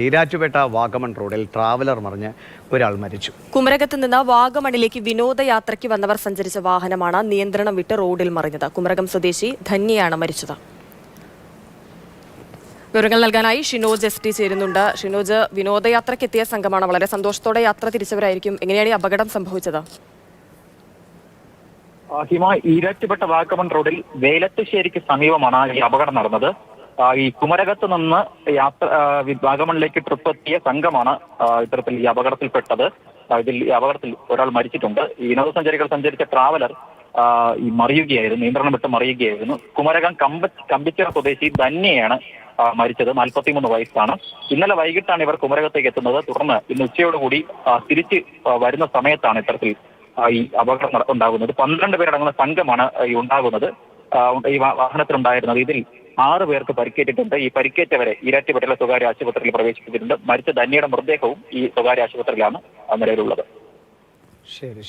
ഈരാറ്റുപേട്ട വാഗമൺ റോഡിൽ ട്രാവലർ മറിഞ്ഞ് ഒരാൾ മരിച്ചു. കുമരകത്ത് നിന്ന് വാഗമണിലേക്ക് വിനോദയാത്രയ്ക്ക് വന്നവർ സഞ്ചരിച്ച വാഹനമാണ് നിയന്ത്രണം വിട്ട് റോഡിൽ മറിഞ്ഞത്. കുമരകം സ്വദേശി ധന്യയാണ് മരിച്ചത്. വിവരങ്ങൾ നൽകാനായി ഷിനോജ് ST ചേരുന്നുണ്ട്. ഷിനോജ്, വിനോദയാത്രയ്ക്ക് എത്തിയ സംഘമാണ്. വളരെ സന്തോഷത്തോടെ യാത്ര തിരിച്ചവരായിരിക്കും. എങ്ങനെയാണ് ഈ അപകടം സംഭവിച്ചത്? ഹിമ, ഈരാറ്റുപേട്ട വാഗമൺ റോഡിൽ വേലത്തുശ്ശേരിക്ക് സമീപമാണ് ഈ അപകടം നടന്നത്. ഈ കുമരകത്ത് നിന്ന് വാഗമണിലേക്ക് ട്രിപ്പ് എത്തിയ സംഘമാണ് ഇത്തരത്തിൽ ഈ അപകടത്തിൽപ്പെട്ടത്. ഈ അപകടത്തിൽ ഒരാൾ മരിച്ചിട്ടുണ്ട്. ഈ വിനോദസഞ്ചാരികൾ സഞ്ചരിച്ച ട്രാവലർ മറിയുകയായിരുന്നു, നിയന്ത്രണം വിട്ട് മറിയുകയായിരുന്നു. കുമരകം കമ്പിച്ചിറ സ്വദേശി ധന്യയാണ് മരിച്ചത്. 43 വയസ്സാണ്. ഇന്നലെ വൈകിട്ടാണ് ഇവർ കുമരകത്തേക്ക് എത്തുന്നത്. തുടർന്ന് ഇന്ന് ഉച്ചയോടുകൂടി തിരിച്ച് വരുന്ന സമയത്താണ് ഇത്തരത്തിൽ ഈ അപകടം ഉണ്ടാകുന്നത്. 12 പേരടങ്ങുന്ന സംഘമാണ് ഈ ഉണ്ടാകുന്നത്. ഈ വാഹനത്തിലുണ്ടായിരുന്നത്. ഇതിൽ 6 പേർക്ക് പരിക്കേറ്റിട്ടുണ്ട്. ഈ പരിക്കേറ്റവരെ ഈരാറ്റുപേട്ടയിലെ സ്വകാര്യ ആശുപത്രിയിൽ പ്രവേശിപ്പിച്ചിട്ടുണ്ട്. മരിച്ച ധന്യയുടെ മൃതദേഹവും ഈ സ്വകാര്യ ആശുപത്രിയിലാണ് നിലവിലുള്ളത്. ശരി.